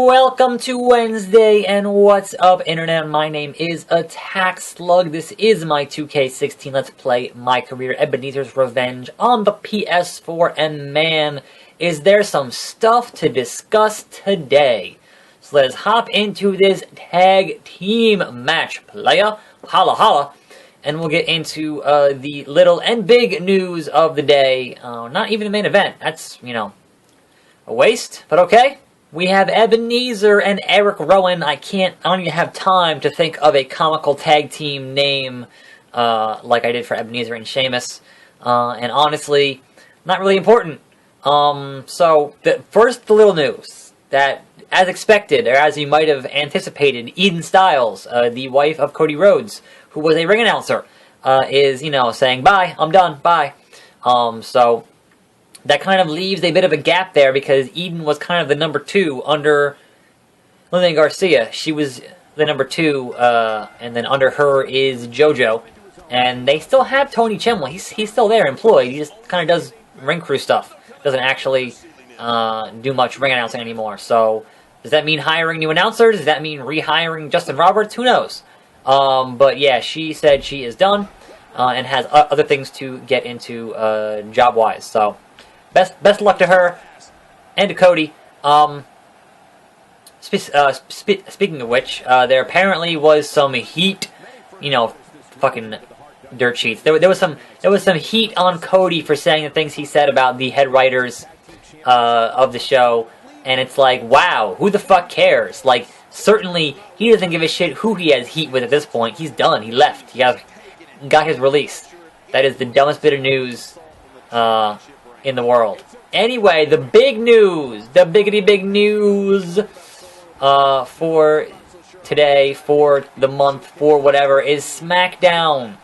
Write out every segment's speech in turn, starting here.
welcome to Wednesday, and what's up, Internet? My name is Attack Slug. This is my 2K16 Let's Play My Career Ebenezer's Revenge on the PS4, and man, is there some stuff to discuss today. So let us hop into this tag team match, playa, holla holla, and we'll get into the little and big news of the day. Not even the main event, that's, a waste, but okay. We have Ebenezer and Eric Rowan. I don't even have time to think of a comical tag team name like I did for Ebenezer and Sheamus. And honestly, not really important. So, first, the little news. That, as expected, or as you might have anticipated, Eden Styles, the wife of Cody Rhodes, who was a ring announcer, is, saying, bye, I'm done, bye. So that kind of leaves a bit of a gap there because Eden was kind of the number 2 under Lillian Garcia. She was the number 2, and then under her is JoJo. And they still have Tony Chimley. He's still there, employed. He just kind of does ring crew stuff. Doesn't actually do much ring announcing anymore. So, does that mean hiring new announcers? Does that mean rehiring Justin Roberts? Who knows? But yeah, she said she is done and has other things to get into job-wise. So, Best luck to her and to Cody. Speaking of which, there apparently was some heat, fucking dirt sheets. There was some heat on Cody for saying the things he said about the head writers of the show, and it's like, wow, who the fuck cares? Like, certainly he doesn't give a shit who he has heat with at this point. He's done. He left. He got his release. That is the dumbest bit of news in the world. Anyway, the big news, the biggity big news for today, for the month, for whatever, is SmackDown.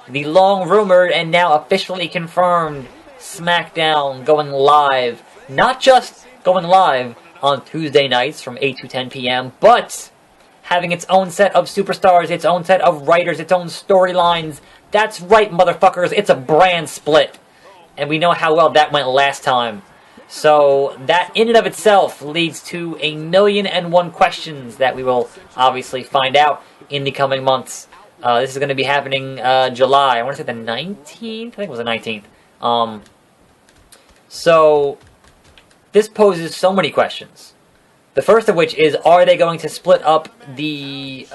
The long-rumored and now officially confirmed SmackDown going live. Not just going live on Tuesday nights from 8 to 10 p.m., but having its own set of superstars, its own set of writers, its own storylines. That's right, motherfuckers, it's a brand split. And we know how well that went last time. So that in and of itself leads to 1,000,001 questions that we will obviously find out in the coming months. This is going to be happening July. I want to say the 19th? I think it was the 19th. So this poses so many questions. The first of which is, are they going to split up the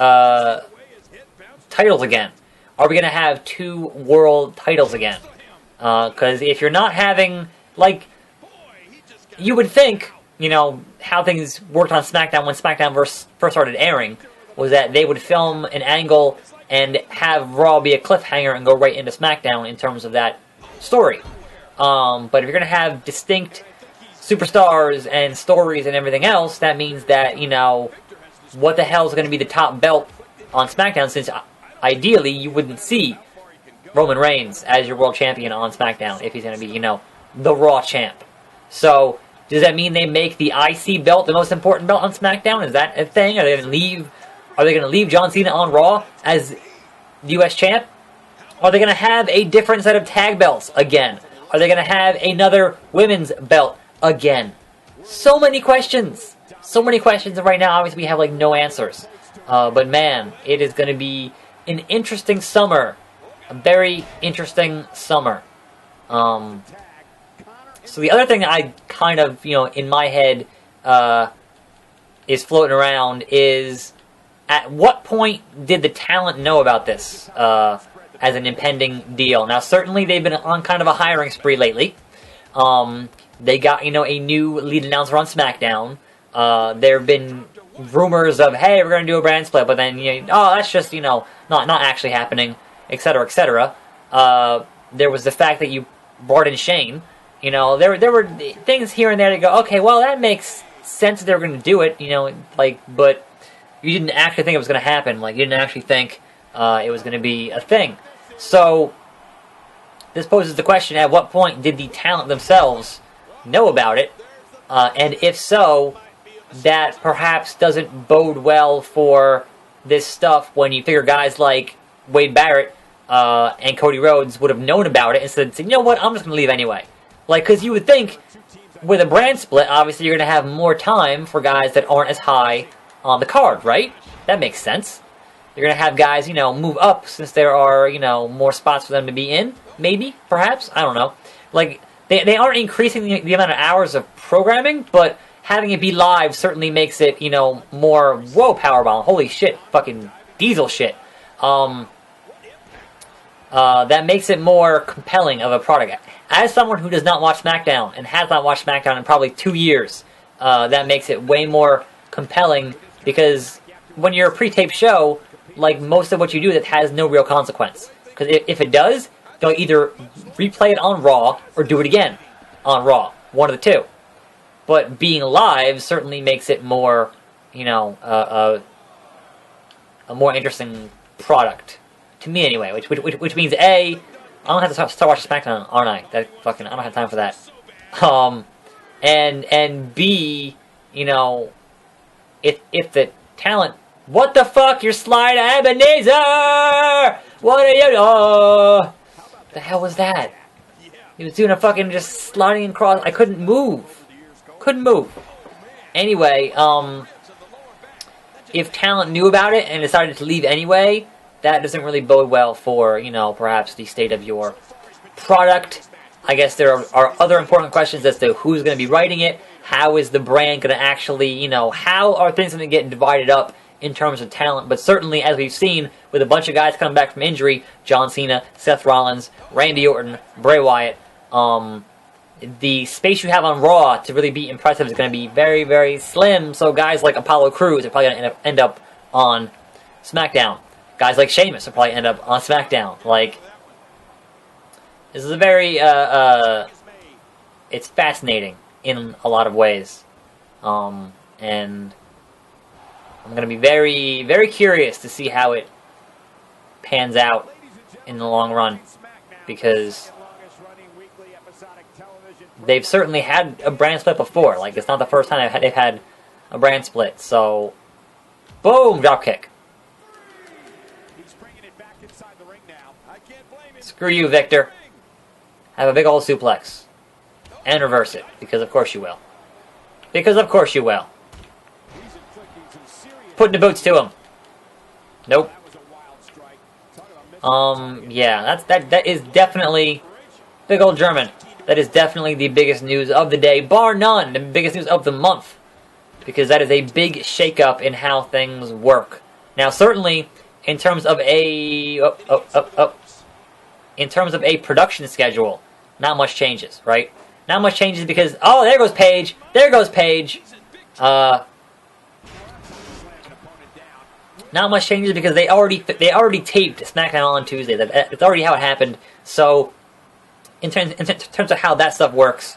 titles again? Are we going to have 2 world titles again? Because if you're not having, like, you would think, how things worked on SmackDown when SmackDown first started airing, was that they would film an angle and have Raw be a cliffhanger and go right into SmackDown in terms of that story. But if you're going to have distinct superstars and stories and everything else, that means that, what the hell is going to be the top belt on SmackDown, since ideally you wouldn't see Roman Reigns as your world champion on SmackDown if he's going to be, the Raw champ. So, does that mean they make the IC belt the most important belt on SmackDown? Is that a thing? Are they going to leave John Cena on Raw as the US champ? Are they going to have a different set of tag belts again? Are they going to have another women's belt again? So many questions. So many questions, and right now, obviously, we have, no answers. But man, it is going to be an interesting summer. A very interesting summer. So the other thing that I kind of, in my head, is floating around is, at what point did the talent know about this as an impending deal? Now, certainly they've been on kind of a hiring spree lately. They got, a new lead announcer on SmackDown. There have been rumors of, hey, we're going to do a brand split, but then, that's just, not actually happening, etc., etc. There was the fact that you brought in Shane. There were things here and there to go, okay, well, that makes sense that they were going to do it, but you didn't actually think it was going to happen. You didn't actually think it was going to be a thing. So, this poses the question, at what point did the talent themselves know about it? And if so, that perhaps doesn't bode well for this stuff when you figure guys like Wade Barrett and Cody Rhodes would have known about it and said, you know what, I'm just going to leave anyway. Because you would think with a brand split, obviously you're going to have more time for guys that aren't as high on the card, right? That makes sense. You're going to have guys, you know, move up since there are, you know, more spots for them to be in. Maybe, perhaps, I don't know. Like, they aren't increasing the amount of hours of programming, but having it be live certainly makes it, you know, more, whoa, Powerbomb, holy shit, fucking diesel shit. That makes it more compelling of a product. As someone who does not watch SmackDown, and has not watched SmackDown in probably 2 years, that makes it way more compelling, because when you're a pre-taped show, like most of what you do, that has no real consequence. Because if it does, they'll either replay it on Raw, or do it again on Raw. One of the two. But being live certainly makes it more, you know, a more interesting product. To me, anyway. Which means, A, I don't have to start watching SmackDown, aren't I? I don't have time for that. And B, you know, if the talent... What the fuck? You're sliding, Ebenezer! What are you... Oh! The hell was that? He was doing a fucking just sliding across... I couldn't move. Couldn't move. Anyway, if talent knew about it and decided to leave anyway, that doesn't really bode well for, you know, perhaps the state of your product. I guess there are other important questions as to who's going to be writing it. How is the brand going to actually, you know, how are things going to get divided up in terms of talent? But certainly, as we've seen, with a bunch of guys coming back from injury, John Cena, Seth Rollins, Randy Orton, Bray Wyatt, the space you have on Raw to really be impressive is going to be very, very slim. So guys like Apollo Crews are probably going to end up on SmackDown. Guys like Sheamus will probably end up on SmackDown. Like, this is a very, it's fascinating in a lot of ways. And I'm going to be very, very curious to see how it pans out in the long run. Because they've certainly had a brand split before. Like, it's not the first time they've had a brand split. So, boom, dropkick. Screw you, Victor. Have a big old suplex. And reverse it. Because of course you will. Because of course you will. Putting the boots to him. Nope. Yeah, that is definitely... Big old German. That is definitely the biggest news of the day. Bar none. The biggest news of the month. Because that is a big shakeup in how things work. Now, certainly, in terms of a... In terms of a production schedule, not much changes, right? Not much changes because... Oh, there goes Paige. There goes Paige. Not much changes because they already taped SmackDown on Tuesday. That's already how it happened. So, in terms of how that stuff works,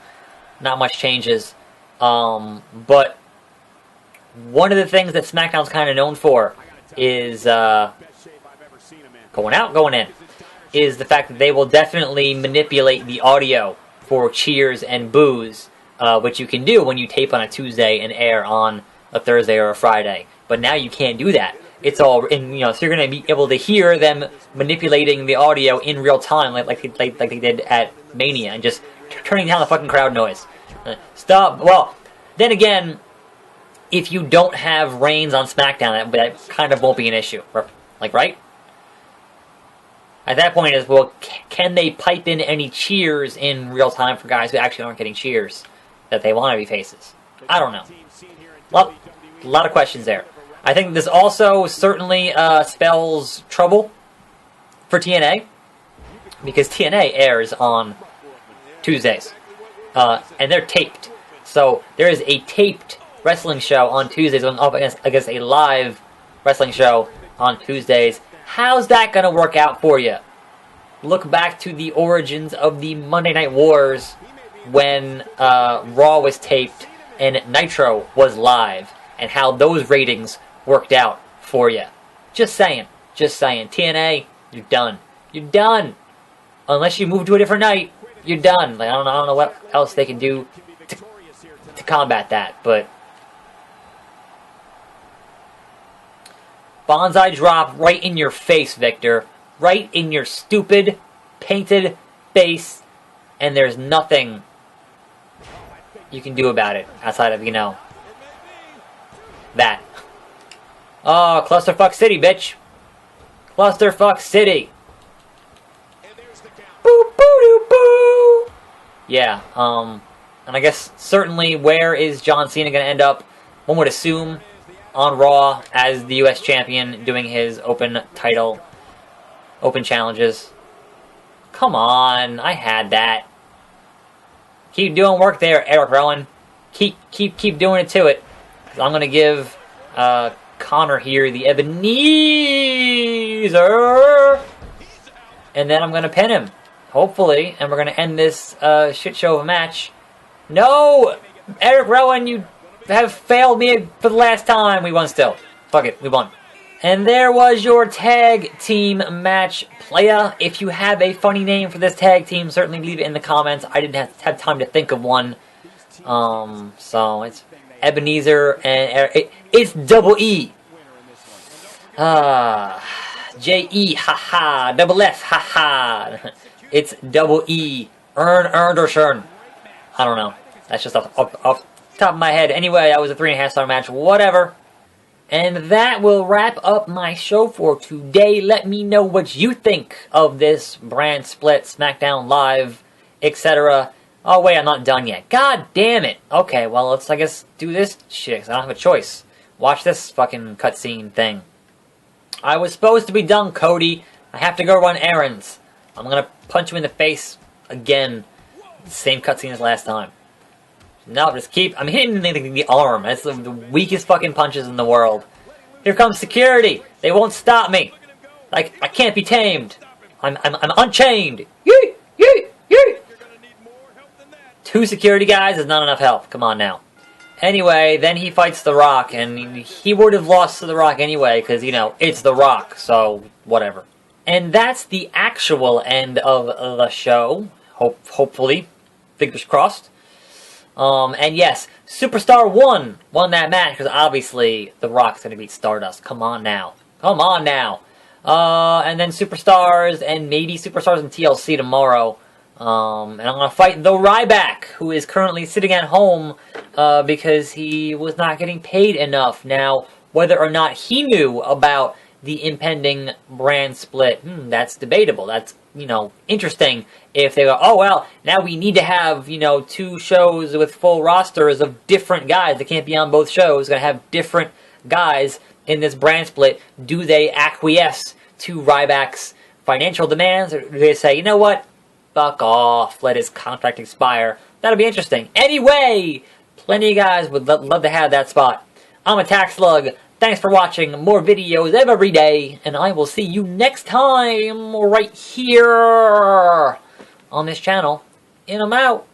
not much changes. But one of the things that SmackDown's kind of known for is going out, going in. Is the fact that they will definitely manipulate the audio for cheers and boos, which you can do when you tape on a Tuesday and air on a Thursday or a Friday. But now you can't do that. It's all in, you know, so you're going to be able to hear them manipulating the audio in real time, like they did at Mania, and just turning down the fucking crowd noise. Stop. Well, then again, if you don't have Reigns on SmackDown, that kind of won't be an issue, like, right? At that point is, well, can they pipe in any cheers in real time for guys who actually aren't getting cheers that they want to be faces? I don't know. A lot of questions there. I think this also certainly spells trouble for TNA, because TNA airs on Tuesdays, and they're taped. So there is a taped wrestling show on Tuesdays going up against a live wrestling show on Tuesdays. How's that going to work out for you? Look back to the origins of the Monday Night Wars when Raw was taped and Nitro was live, and how those ratings worked out for you. Just saying. Just saying. TNA, you're done. You're done. Unless you move to a different night, you're done. Like, I don't know what else they can do to combat that, but... Bonsai drop right in your face, Victor. Right in your stupid, painted face. And there's nothing you can do about it outside of, you know, that. Oh, Clusterfuck City, bitch. Clusterfuck City. Boo, boo, doo, boo. Yeah, and I guess certainly where is John Cena going to end up? One would assume on Raw as the U.S. champion doing his open title, open challenges. Come on, I had that. Keep doing work there, Eric Rowan. Keep doing it to it. I'm going to give Connor here the Ebenezer. And then I'm going to pin him. Hopefully. And we're going to end this shit show of a match. No! Eric Rowan, you have failed me for the last time. We won still. Fuck it, we won. And there was your tag team match, playa. If you have a funny name for this tag team, certainly leave it in the comments. I didn't have time to think of one. So it's Ebenezer and it's double E. J-E, haha. Double S, haha. It's double E. Earned or Shern. I don't know. That's just off the top of my head. Anyway, that was a 3.5-star match. Whatever. And that will wrap up my show for today. Let me know what you think of this brand split, SmackDown Live, etc. Oh, wait, I'm not done yet. God damn it. Okay, well, let's, I guess, do this shit, 'cause I don't have a choice. Watch this fucking cutscene thing. I was supposed to be done, Cody. I have to go run errands. I'm gonna punch him in the face again. Same cutscene as last time. No, just keep... I'm hitting the arm. That's the weakest fucking punches in the world. Here comes security. They won't stop me. Like, I can't be tamed. I'm unchained. Yee! Yee! Yee! 2 security guys is not enough help. Come on now. Anyway, then he fights The Rock, and he would have lost to The Rock anyway, because, you know, it's The Rock, so whatever. And that's the actual end of the show. Hopefully. Fingers crossed. And yes, Superstar won that match, because obviously The Rock's going to beat Stardust. Come on now. Come on now. And then Superstars, and maybe Superstars in TLC tomorrow. And I'm going to fight the Ryback, who is currently sitting at home, because he was not getting paid enough. Now, whether or not he knew about the impending brand split, that's debatable. That's, you know, interesting if they go, oh, well, now we need to have, you know, 2 shows with full rosters of different guys that can't be on both shows. Going to have different guys in this brand split. Do they acquiesce to Ryback's financial demands, or do they say, you know what, fuck off, let his contract expire? That'll be interesting. Anyway, plenty of guys would love to have that spot. I'm Attack Slug. Thanks for watching. More videos every day, and I will see you next time right here on this channel. And I'm out.